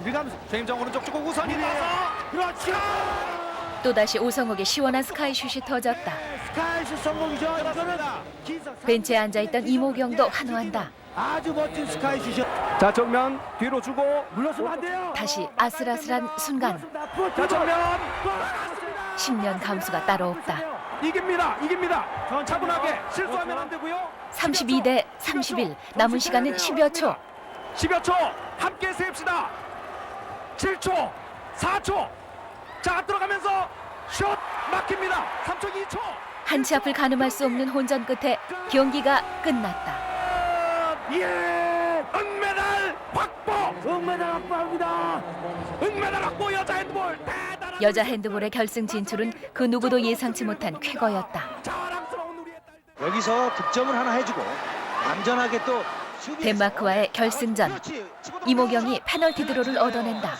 밀가면서 최임정 오른쪽 주고 우선이 나서 그렇죠. 또다시 오성욱의 시원한 스카이슛이 터졌다. 스카이슛 성공이죠. 이거는 벤치에 앉아있던 이모경도 환호한다. 아주 멋진 스카이슛이요. 자 정면 뒤로 주고 물러서면 안 돼요. 다시 아슬아슬한 순간. 자 정면 10년 감수가 따로 없다. 이깁니다. 차분하게 실수하면 안 되고요. 32대 31. 남은 시간은 10여 초. 10여 초 함께 세웁시다. 7초 4초 자 들어가면서 슛 막힙니다. 3초 2초 한치 앞을 가늠할 수 없는 혼전 끝에 경기가 끝났다. 예 은메달 확보. 은메달 확보합니다. 은메달 확보 여자 핸드볼 대단한 여자 핸드볼의 결승 진출은 그 누구도 예상치 못한 쾌거였다. 자랑스러운 우리의 딸들. 여기서 득점을 하나 해주고 안전하게 또 수비에서 덴마크와의 결승전. 그렇지. 치고 이모경이 페널티 드로를 얻어낸다.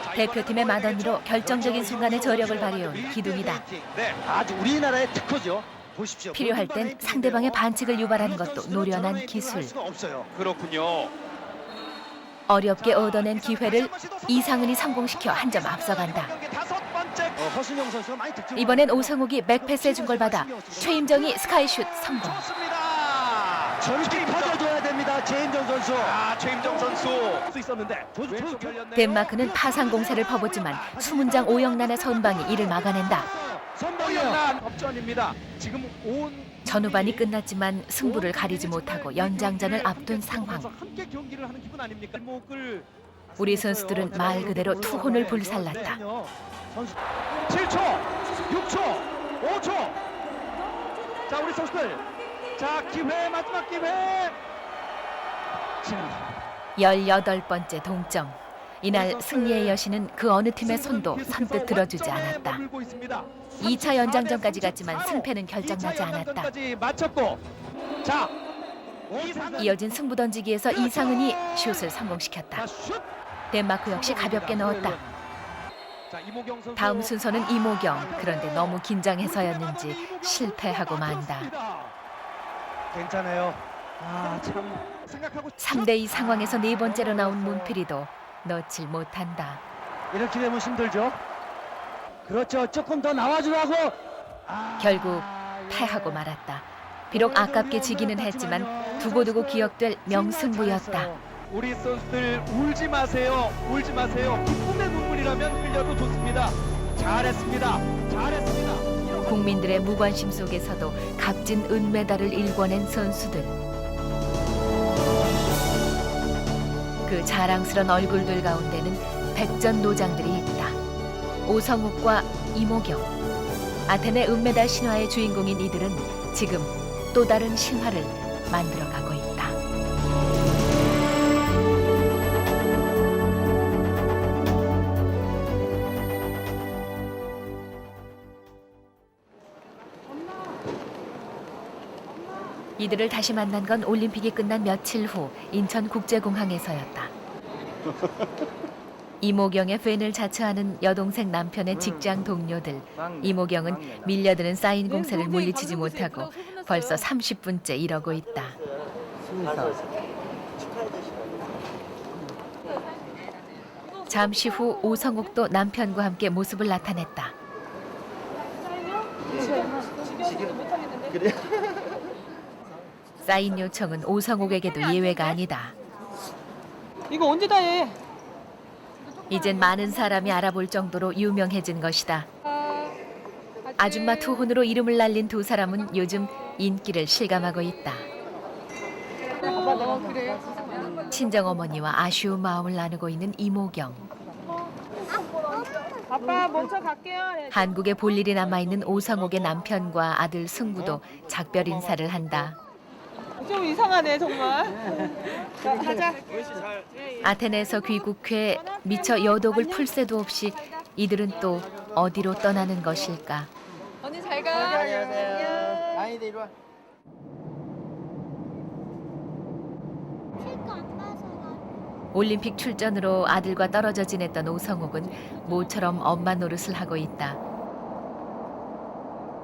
자, 대표팀의 이번엔 맏언니로 결정적인 순간에 저력을 발휘해온 기둥이다. 네, 아주 우리나라의 특허죠. 보십시오. 필요할 땐 상대방의 반칙을 유발하는 것도 노련한 기술. 그렇군요. 어렵게 얻어낸 기회를 이상은이 성공시켜 한 점 앞서간다. 허순영 선수가 많이 득점. 이번엔 오성욱이 백패스해준 걸 받아 최임정이 스카이슛 성공. 저렇게 퍼져줘야 됩니다. 최임정 선수. 최임정 선수 수 있었는데 덴마크는 파상 공세를 퍼붓지만 수문장 오영란의 선방이 이를 막아낸다. 오영란 업전입니다. 지금 온 전후반이 끝났지만 승부를 가리지 못하고 연장전을 앞둔 상황. 함께 경기를 하는 기분 아닙니까? 우리 선수들은 말 그대로 투혼을 불살랐다. 7초, 6초, 5초. 자, 우리 선수들. 자, 기회 마지막 기회. 18번째 동점. 이날 승리의 여신은 그 어느 팀의 손도 선뜻 들어주지 않았다. 2차 연장전까지 갔지만 승패는 결정나지 않았다. 맞췄고. 자, 이어진 승부 던지기에서 이상은이 슛을 성공시켰다. 덴마크 역시 가볍게 넣었다. 다음 순서는 이모경. 그런데 너무 긴장해서였는지 실패하고 만다. 괜찮아요. 참 생각하고 3대2 상황에서 네 번째로 나온 문필이도 넣질 못한다. 이렇게 되면 힘들죠. 그렇죠. 조금 더 나와주라고. 결국 패하고 말았다. 비록 아깝게 지기는 했지만 두고두고 기억될 명승부였다. 우리 선수들 울지 마세요. 울지 마세요. 기쁨의 눈물이라면 흘려도 좋습니다. 잘했습니다. 국민들의 무관심 속에서도 값진 은메달을 일궈낸 선수들. 그 자랑스런 얼굴들 가운데는 백전노장들이 있다. 오성욱과 이모경. 아테네 은메달 신화의 주인공인 이들은 지금 또 다른 신화를 만들어가고 있다. 이들을 다시 만난 건 올림픽이 끝난 며칠 후 인천국제공항에서였다. 이모경의 팬을 자처하는 여동생 남편의 직장 동료들. 이모경은 밀려드는 사인 공세를 물리치지 못하고 벌써 30분째 이러고 있다. 잠시 후 오성욱도 남편과 함께 모습을 나타냈다. 사인 요청은 오성욱에게도 예외가 아니다. 이거 언제 다 해? 이젠 많은 사람이 알아볼 정도로 유명해진 것이다. 아줌마 투혼으로 이름을 날린 두 사람은 요즘 인기를 실감하고 있다. 친정어머니와 아쉬운 마음을 나누고 있는 이모경. 아빠 먼저 갈게요. 한국에 볼 일이 남아있는 오성욱의 남편과 아들 승부도 작별 인사를 한다. 좀 이상하네 정말. 자, 가자. 아테네에서 귀국해 미처 여독을 풀 새도 없이 이들은 또 어디로 떠나는 것일까? 언니 잘 가. 아이들 이리 와. 올림픽 출전으로 아들과 떨어져 지냈던 오성욱은 모처럼 엄마 노릇을 하고 있다.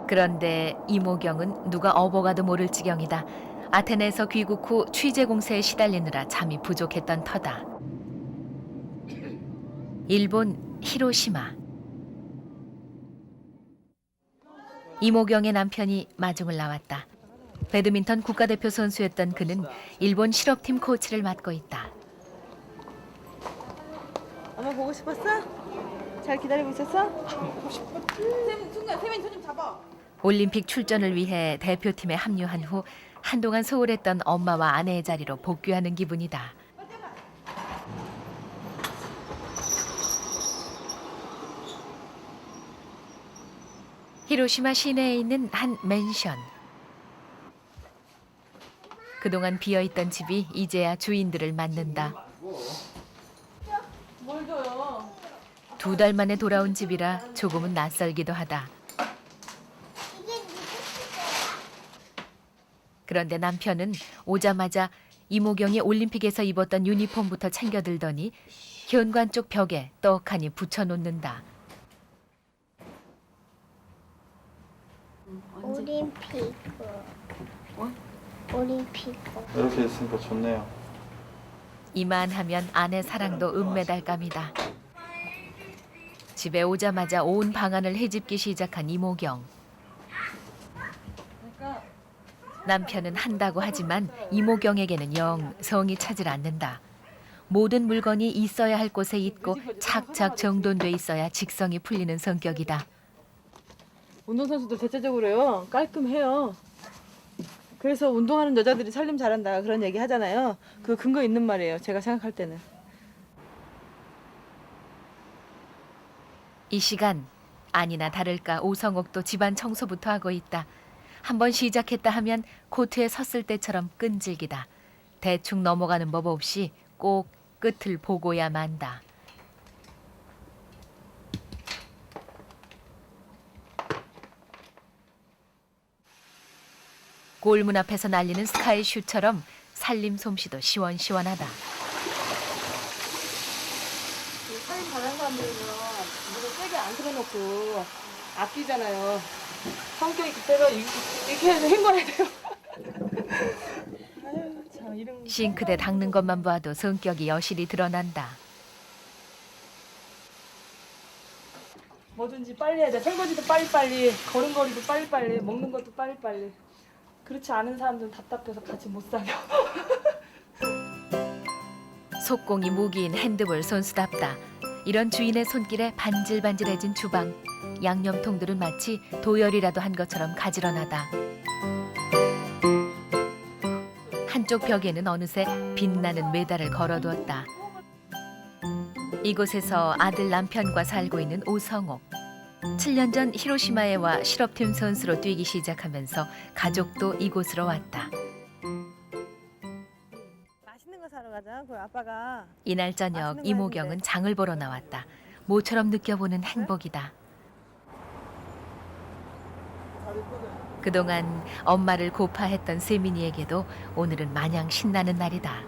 그런데 이모경은 누가 업어가도 모를 지경이다. 아테네에서 귀국 후 취재 공세에 시달리느라 잠이 부족했던 터다. 일본 히로시마. 이모경의 남편이 마중을 나왔다. 배드민턴 국가대표 선수였던 그는 일본 실업팀 코치를 맡고 있다. 엄마 보고 싶었어? 잘 기다리고 있었어? 보고 싶었지. 세민 손 좀 잡아. 올림픽 출전을 위해 대표팀에 합류한 후 한동안 소홀했던 엄마와 아내의 자리로 복귀하는 기분이다. 히로시마 시내에 있는 한 맨션. 그동안 비어있던 집이 이제야 주인들을 맞는다. 뭘 줘요? 2달 만에 돌아온 집이라 조금은 낯설기도 하다. 그런데 남편은 오자마자 이모경이 올림픽에서 입었던 유니폼부터 챙겨들더니 현관 쪽 벽에 떡하니 붙여놓는다. 올림픽. 올림픽. 이렇게 있으니까 좋네요. 이만하면 아내 사랑도 은메달감이다. 집에 오자마자 온 방안을 헤집기 시작한 이모경. 남편은 한다고 하지만 이모경에게는 영 성이 차질 않는다. 모든 물건이 있어야 할 곳에 있고 착착 정돈돼 있어야 직성이 풀리는 성격이다. 운동선수도 대체적으로요 깔끔해요. 그래서 운동하는 여자들이 살림 잘한다 그런 얘기 하잖아요. 그 근거 있는 말이에요. 제가 생각할 때는. 이 시간 아니나 다를까 오성옥도 집안 청소부터 하고 있다. 한번 시작했다 하면 코트에 섰을 때처럼 끈질기다. 대충 넘어가는 법 없이 꼭 끝을 보고야 만다. 골문 앞에서 날리는 스카이슈처럼 살림 솜씨도 시원시원하다. 살림 잘하는 사람들은 물을 세게 안 틀어놓고 아끼잖아요. 성격이 그때가 이렇게 해서 헹궈야 돼요. 아유 참 이런. 싱크대 닦는 것만 봐도 성격이 여실히 드러난다. 뭐든지 빨리 해야 돼. 설거지도 빨리빨리, 걸음걸이도 빨리빨리, 먹는 것도 빨리빨리. 그렇지 않은 사람들은 답답해서 같이 못 살려. 속공이 무기인 핸드볼 선수답다. 이런 주인의 손길에 반질반질해진 주방. 양념통들은 마치 도열이라도 한 것처럼 가지런하다. 한쪽 벽에는 어느새 빛나는 메달을 걸어두었다. 이곳에서 아들 남편과 살고 있는 오성옥. 7년 전 히로시마에 와 실업팀 선수로 뛰기 시작하면서 가족도 이곳으로 왔다. 맛있는 거 사러 가자. 그 아빠가. 이날 저녁 이모경은 장을 보러 나왔다. 모처럼 느껴보는 행복이다. 그동안 엄마를 고파했던 세민이에게도 오늘은 마냥 신나는 날이다.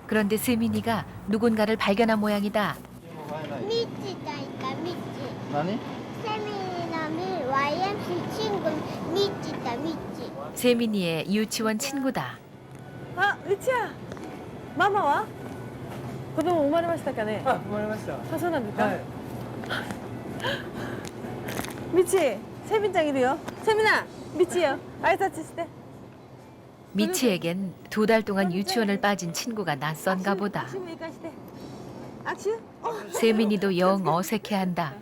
그런데 세민이가 누군가를 발견한 모양이다. ミッチだいかミッチ。 나니? 세미남이 YMC 친구ミッチだミッチ。 세민이의 유치원 친구다. 아, 리치야. 마마 와? 子供生まれましたかね? あ、生まれました。あ、そうなんですか? はい。 미치, 세민짱 이리요. 세민아, 미치요. 아이사치 시대. 미치에겐 2달 동안 유치원을 빠진 친구가 낯선가 보다. 악슈? 세민이도 영 어색해한다.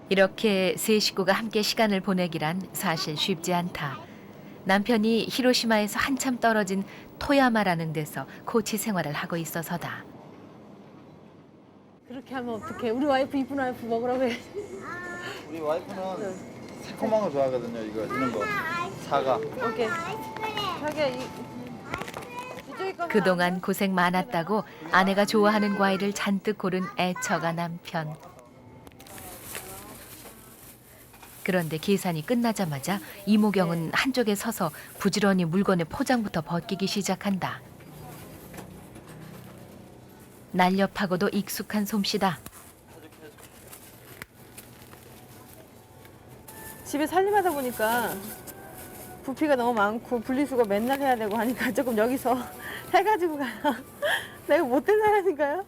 이렇게 세 식구가 함께 시간을 보내기란 사실 쉽지 않다. 남편이 히로시마에서 한참 떨어진 토야마라는 데서 코치 생활을 하고 있어서다. 그렇게 하면 어떡해. 우리 와이프 이쁜 와이프 먹으라고 해. 우리 와이프는 새콤한 거 좋아하거든요. 이런 거. 사과. 오케이. 자기야, 이쪽에 거. 그동안 고생 많았다고 아내가 좋아하는 과일을 잔뜩 고른 애처가 남편. 그런데 계산이 끝나자마자 이모경은 한쪽에 서서 부지런히 물건의 포장부터 벗기기 시작한다. 날렵하고도 익숙한 솜씨다. 집에 살림하다 보니까 부피가 너무 많고 분리수거 맨날 해야 되고 하니까 조금 여기서 해가지고 가요. 내가 못된 사람인가요?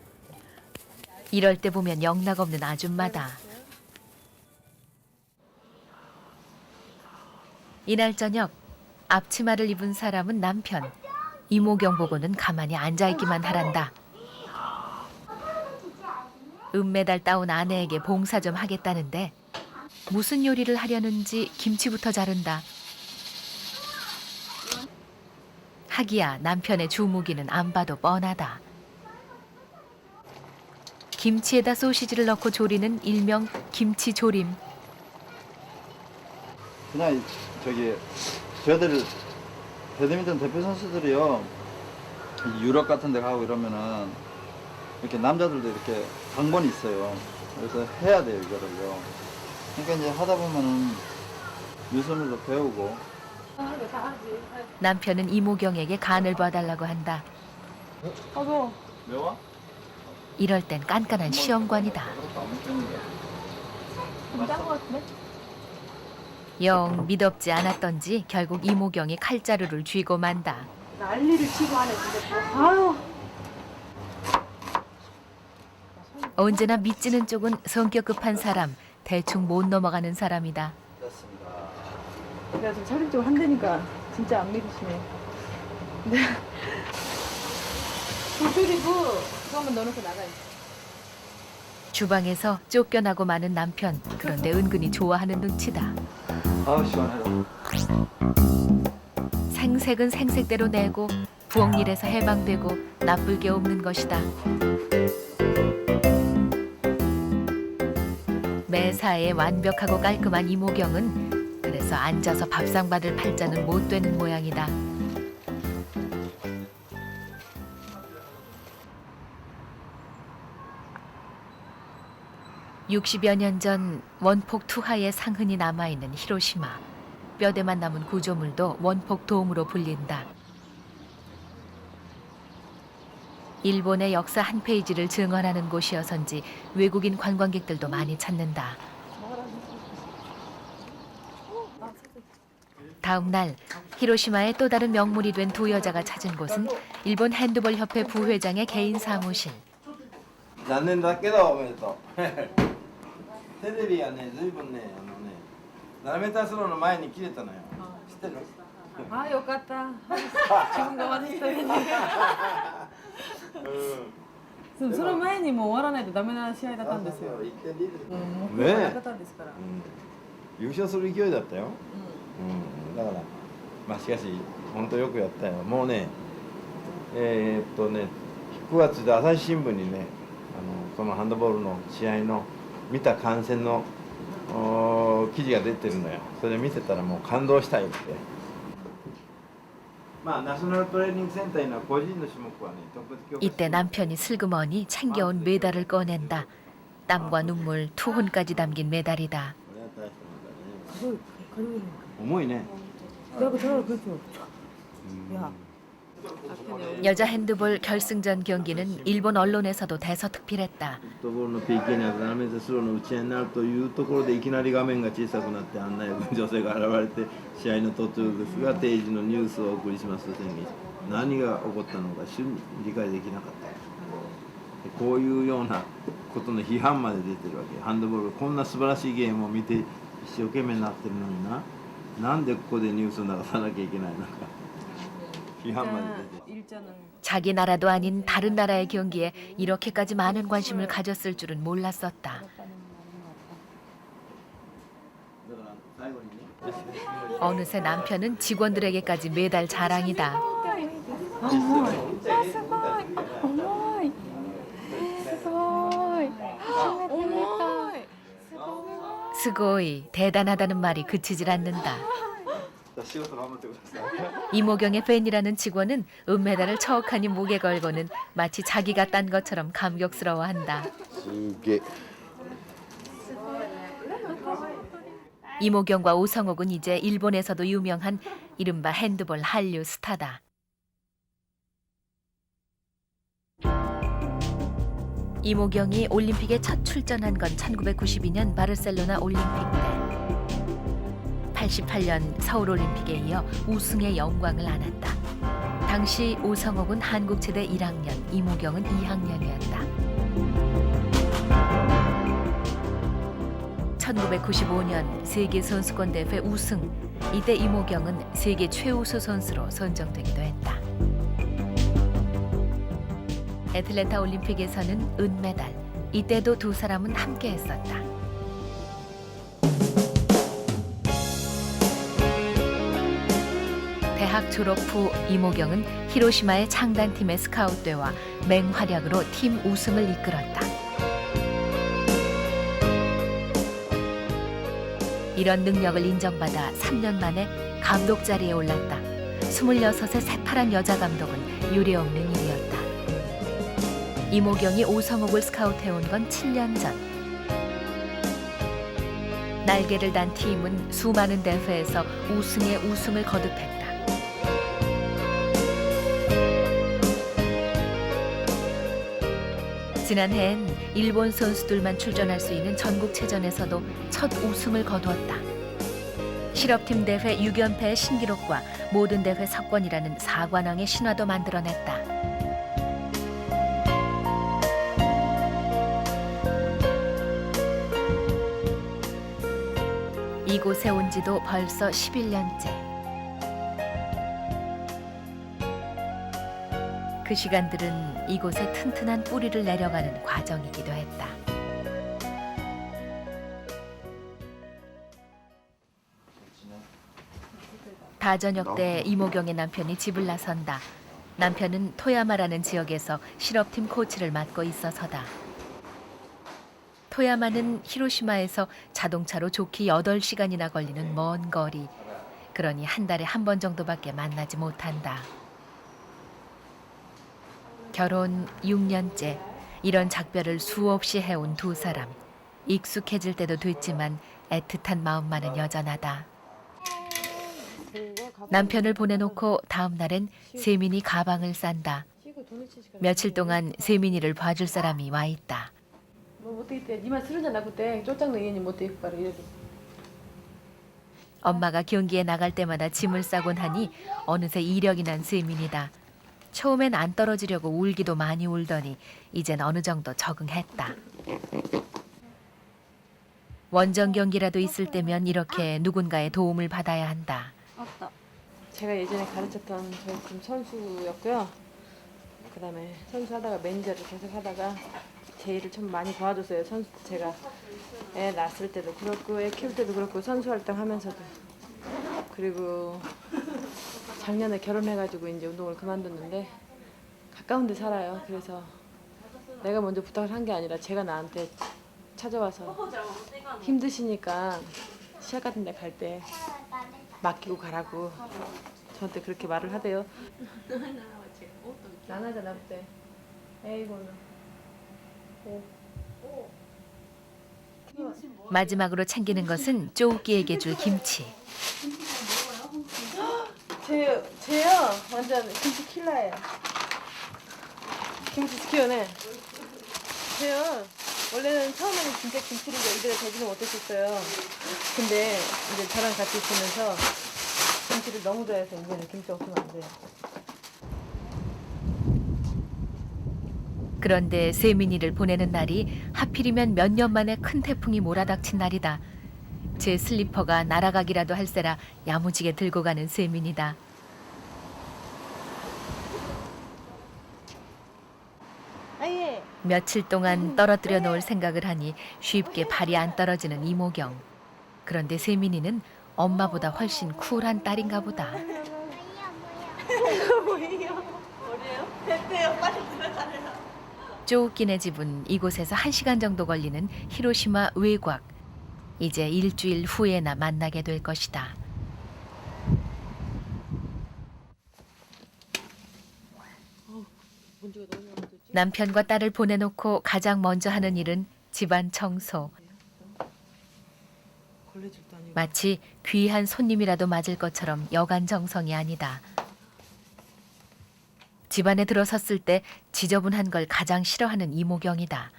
이럴 때 보면 영락없는 아줌마다. 이날 저녁 앞치마를 입은 사람은 남편. 이모경 보고는 가만히 앉아있기만 하란다. 은메달 따온 아내에게 봉사 좀 하겠다는데 무슨 요리를 하려는지 김치부터 자른다. 하기야 남편의 주무기는 안 봐도 뻔하다. 김치에다 소시지를 넣고 조리는 일명 김치조림. 그냥 저기 저희들 배드민턴 대표 선수들이요 유럽 같은 데 가고 이러면은 이렇게 남자들도 이렇게 강번이 있어요. 그래서 해야 돼요 이거를요. 그러니까 이제 하다 보면은 유선으로 배우고. 남편은 이모경에게 간을 봐달라고 한다. 너 매워? 이럴 땐 깐깐한 시험관이다. 짠거 같은데? 영 믿업지 않았던지 결국 이모경이 칼자루를 쥐고 만다. 난리를 치고 하네 진짜. 아유. 언제나 믿지는 쪽은 성격 급한 사람, 대충 못 넘어가는 사람이다. 됐습니다. 내가 지금 촬영 쪽을 한다니까 진짜 안 믿으시네. 근데 불 끓이고 그거 한번 넣어놓고 나가야지. 주방에서 쫓겨나고 마는 남편. 그런데 은근히 좋아하는 눈치다. 아우 시원해라. 생색은 생색대로 내고 부엌일에서 해방되고 나쁠 게 없는 것이다. 매사에 완벽하고 깔끔한 이모경은 그래서 앉아서 밥상 받을 팔자는 못 되는 모양이다. (60여 년) 전 원폭 투하의 상흔이 남아있는 히로시마. 뼈대만 남은 구조물도 원폭 도움으로 불린다. 일본의 역사 한 페이지를 증언하는 곳이어서인지 외국인 관광객들도 많이 찾는다. 다음 날 히로시마의 또 다른 명물이 된 두 여자가 찾은 곳은 일본 핸드볼 협회 부회장의 개인 사무실. 残念だけどおめでとうテレビはねずいぶんね7メータースローの前に切れたのよ知ってる 아,よかった. 지금가 왔어요. その前にもう終わらないとダメな試合だったんですよ。 1点リードもうねえなかったんですから。優勝する勢いだったよ、だからまあしかし本当よくやったよもうね9月で朝日新聞にねそのハンドボールの試合の見た観戦の記事が出てるのよそれ見てたらもう感動したいってまあナショナルトレーニングセンターには個人の種目はね 이때 남편이 슬그머니 챙겨온 메달을 꺼낸다. 땀과 눈물, 투혼까지 담긴 메달이다. 重いね 내가 저를 그렇죠. 야. 여자 핸드볼 결승전 경기는 일본 언론에서도 대서특필했다. フットボールの PK に7メートルスローの打ち合いになるというところでいきなり画面が小さくなって案内役の女性が現れて試合の途中ですが定時のニュースをお送りしますと宣言し何が起こったのか瞬に理解できなかったこういうようなことの批判まで出てるわけハンドボールこんな素晴らしいゲームを見て一生懸命になってるのになんでここでニュースを流さなきゃいけないのか批判まで出てる 자기 나라도 아닌 다른 나라의 경기에 이렇게까지 많은 관심을 가졌을 줄은 몰랐었다. 어느새 남편은 직원들에게까지 매달 자랑이다. 스고이, 대단하다는 말이 그치질 않는다. 이모경의 팬이라는 직원은 은메달을 척하니 목에 걸고는 마치 자기가 딴 것처럼 감격스러워한다. 이모경과 오성옥은 이제 일본에서도 유명한 이른바 핸드볼 한류 스타다. 이모경이 올림픽에 첫 출전한 건 1992년 바르셀로나 올림픽 때. 88년 서울올림픽에 이어 우승의 영광을 안았다. 당시 오성옥은 한국체대 1학년, 이모경은 2학년이었다. 1995년 세계선수권대회 우승. 이때 이모경은 세계 최우수 선수로 선정되기도 했다. 애틀랜타 올림픽에서는 은메달. 이때도 두 사람은 함께 했었다. 대학 졸업 후 이모경은 히로시마의 창단팀의 스카웃대와 맹활약으로 팀 우승을 이끌었다. 이런 능력을 인정받아 3년 만에 감독 자리에 올랐다. 26의 새파란 여자 감독은 유례없는 일이었다. 이모경이 오성옥을 스카웃해온 건 7년 전. 날개를 단 팀은 수많은 대회에서 우승에 우승을 거듭했다. 지난해엔 일본 선수들만 출전할 수 있는 전국체전에서도 첫 우승을 거두었다. 실업팀 대회 6연패의 신기록과 모든 대회 석권이라는 4관왕의 신화도 만들어냈다. 이곳에 온 지도 벌써 11년째. 그 시간들은 이곳에 튼튼한 뿌리를 내려가는 과정이기도 했다. 다저녁 때 이모경의 남편이 집을 나선다. 남편은 토야마라는 지역에서 실업팀 코치를 맡고 있어서다. 토야마는 히로시마에서 자동차로 좋기 8시간이나 걸리는 먼 거리. 그러니 한 달에 한 번 정도밖에 만나지 못한다. 결혼 6년째, 이런 작별을 수없이 해온 두 사람. 익숙해질 때도 됐지만 애틋한 마음만은 여전하다. 남편을 보내놓고 다음 날엔 세민이 가방을 싼다. 며칠 동안 세민이를 봐줄 사람이 와 있다. 뭐 어떻게 때 니만 쓰러졌나 그때 쫄짝는 이니 못 입고 가라 이래도. 엄마가 경기에 나갈 때마다 짐을 싸곤 하니 어느새 이력이 난 세민이다. 처음엔 안 떨어지려고 울기도 많이 울더니 이젠 어느 정도 적응했다. 원정 경기라도 있을 때면 이렇게 누군가의 도움을 받아야 한다. 제가 예전에 가르쳤던 저희 팀 선수였고요. 그다음에 선수하다가 매니저를 계속 하다가 제 일을 좀 많이 도와줬어요. 선수 제가 애 낳았을 때도 그렇고 애 키울 때도 그렇고 선수 활동하면서도. 그리고 작년에 결혼해가지고 이제 운동을 그만뒀는데 가까운 데 살아요. 그래서 내가 먼저 부탁을 한 게 아니라 제가 나한테 찾아와서 힘드시니까 시합 같은 데 갈 때 맡기고 가라고 저한테 그렇게 말을 하대요. 나나잖아 그때. 에이고는. 마지막으로 챙기는 것은 쪼우기에게 줄 김치. 쟤요 완전 김치 킬러예요. 김치 키워내. 쟤요 원래는 처음에는 진짜 김치를 이대로 대지는 못했었어요. 근데 이제 저랑 같이 있으면서 김치를 너무 좋아해서 이제는 김치 없으면 안 돼요. 그런데 세민이를 보내는 날이 하필이면 몇 년 만에 큰 태풍이 몰아닥친 날이다. 제 슬리퍼가 날아가기라도 할세라 야무지게 들고 가는 세민이다. 아예. 며칠 동안 떨어뜨려 놓을 생각을 하니 쉽게 발이 안 떨어지는 이모경. 그런데 세민이는 엄마보다 훨씬 쿨한 딸인가 보다. 쪼우끼네 집은 이곳에서 1시간 정도 걸리는 히로시마 외곽. 이제 일주일 후에나 만나게 될 것이다. 남편과 딸을 보내놓고 가장 먼저 하는 일은 집안 청소. 마치 귀한 손님이라도 맞을 것처럼 여간 정성이 아니다. 집안에 들어섰을 때 지저분한 걸 가장 싫어하는 이모경이다.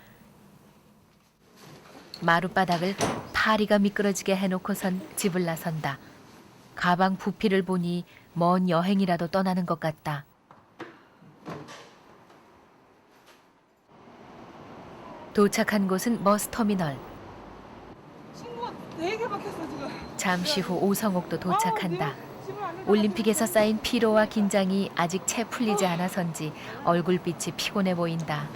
마룻바닥을 파리가 미끄러지게 해놓고선 집을 나선다. 가방 부피를 보니 먼 여행이라도 떠나는 것 같다. 도착한 곳은 버스터미널. 잠시 후 오성옥도 도착한다. 올림픽에서 쌓인 피로와 긴장이 아직 채 풀리지 않아서인지 얼굴빛이 피곤해 보인다.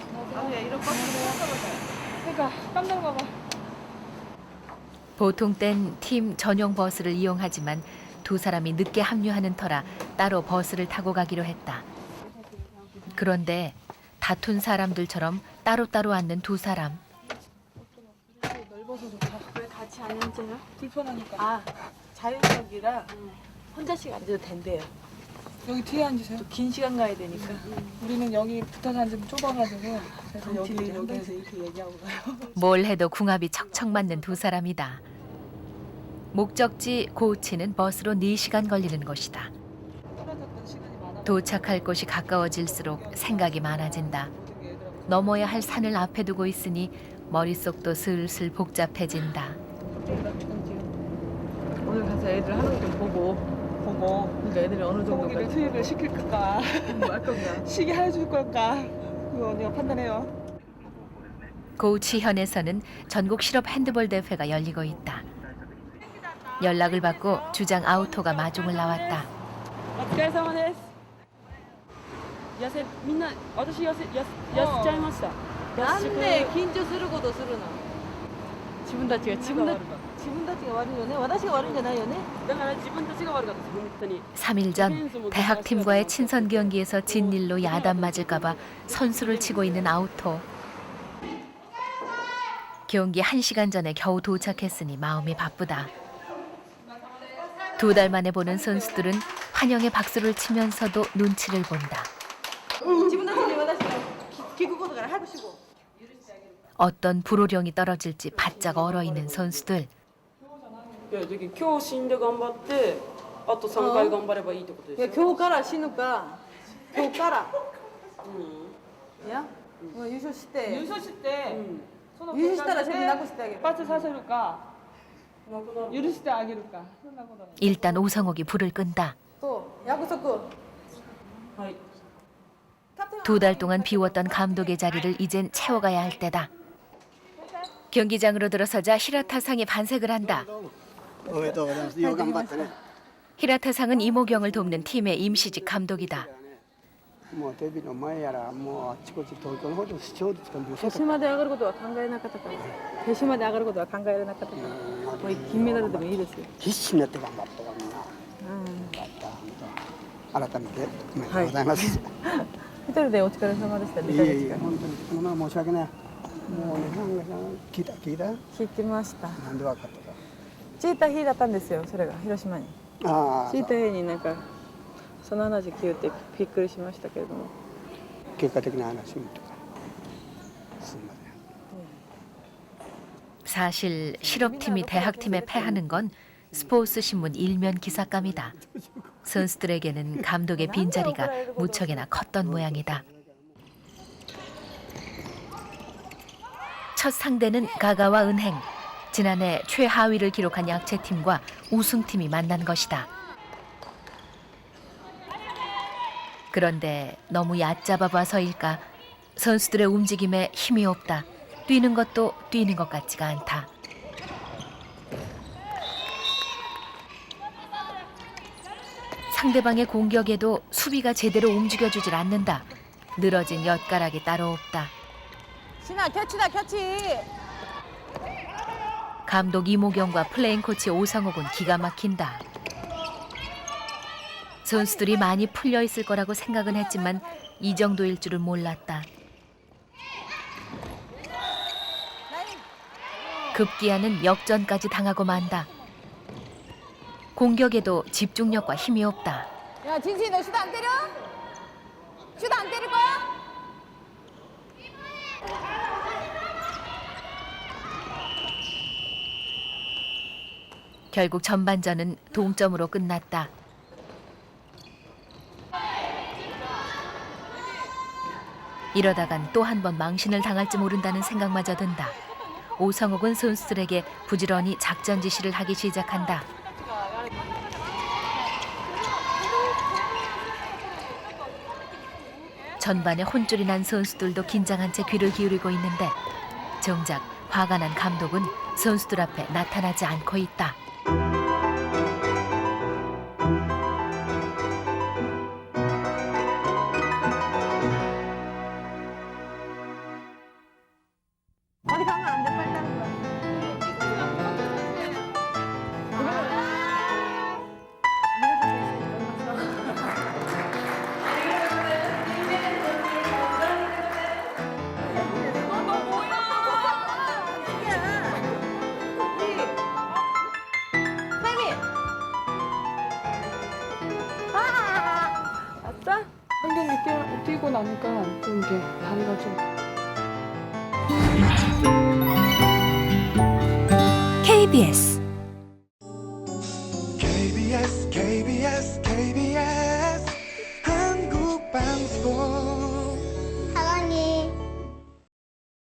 보통 땐 팀 전용 버스를 이용하지만 두 사람이 늦게 합류하는 터라 따로 버스를 타고 가기로 했다. 그런데 다툰 사람들처럼 따로따로 앉는 두 사람. 넓어서 좋다. 왜 같이 안 앉아요? 불편하니까. 아, 자유석이라 혼자씩 앉아도 된대요. 여기 뒤에 앉으세요. 또 긴 시간 가야 되니까. 우리는 여기 붙어서 앉으면 좁아가지고 그래서 여기에서 이렇게 얘기하고 가요. 뭘 해도 궁합이 척척 맞는 두 사람이다. 목적지 고치는 버스로 4시간 걸리는 곳이다. 떨어졌던 시간이 많아. 도착할 곳이 가까워질수록 생각이 많아진다. 넘어야 할 산을 앞에 두고 있으니 머릿속도 슬슬 복잡해진다. 오늘 가서 애들 하는 거 좀 보고. 그러니까 애들이 어느 소고기를 정도까지 투입을 시킬까 할 건가. 쉬게 해줄 걸까 그거 언니가 판단해요. 고치현에서는 전국 실업 핸드볼 대회가 열리고 있다. 연락을 받고 주장 아우토가 마중을 나왔다. お疲れ様です。みんな私痩せちゃいました。なんで緊張することするの？自分たちが悪いよね。私が悪いんじゃないよね。だから自分たちが悪かったです本当に。 3일 전 대학팀과의 친선 경기에서 진 일로 야단 맞을까 봐 선수를 치고 있는 아우토. 경기 1시간 전에 겨우 도착했으니 마음이 바쁘다. 2달 만에 보는 선수들은 환영의 박수를 치면서도 눈치를 본다. 어떤 불호령이 떨어질지 바짝 얼어있는 선수들. いや今日死んで頑張ってあと3回頑張ればいいってことですよ。今日から死ぬか今日から。いや、優勝して。優勝して優勝したら全部なくしてあげる。 빠져 사세를까許してあげるかそんなことない 일단 오성옥이 불을 끈다. 또 약속. はい。 2달 동안 비웠던 감독의 자리를 이젠 채워가야 할 때다. 경기장으로 들어서자 히라타상이 반색을 한다. 히라타상은 이모경을 돕는 팀의 임시직 감독이다. もうテレビの前やらもうあっちこっち東京の方で視聴率が見せ決勝まで上がることは考えなかったから決勝まで上がることは考えられなかったからもう金メダルでもいいですよ。必死になって頑張ったからみんな。よかった改めておめでとうございます。一人でお疲れ様でした。いえいえ本当にこのまま申し訳ない。もうねなんか聞いた聞きました。なんでわかったか。チーター日だったんですよ。それが広島に。ああチーター日になんかその話聞いてびっくりしましたけれども。結果的な話とかすんません。 사실 실업팀이 대학팀에 패하는 건 스포츠 신문 일면 기사감이다. 선수들에게는 감독의 빈자리가 무척이나 컸던 모양이다. 첫 상대는 가가와 은행. 지난해 최하위를 기록한 약체팀과 우승팀이 만난 것이다. 그런데 너무 얕잡아 봐서일까 선수들의 움직임에 힘이 없다. 뛰는 것도 뛰는 것 같지가 않다. 상대방의 공격에도 수비가 제대로 움직여주질 않는다. 늘어진 엿가락이 따로 없다. 신아 캐치다 캐치. 감독 이모경과 플레잉 코치 오성옥은 기가 막힌다. 선수들이 많이 풀려 있을 거라고 생각은 했지만 이 정도일 줄은 몰랐다. 급기야는 역전까지 당하고 만다. 공격에도 집중력과 힘이 없다. 야 진진이 너 슛 안 때려? 슛 안 때릴 거야? 결국 전반전은 동점으로 끝났다. 이러다간 또 한 번 망신을 당할지 모른다는 생각마저 든다. 오성옥은 선수들에게 부지런히 작전 지시를 하기 시작한다. 전반에 혼쭐이 난 선수들도 긴장한 채 귀를 기울이고 있는데 정작 화가 난 감독은 선수들 앞에 나타나지 않고 있다. 어디 가면 안 돼, 빨리 따는 거야. 한 경기 뛰고 나니까 좀 이렇게 다리가 좀 KBS KBS KBS KBS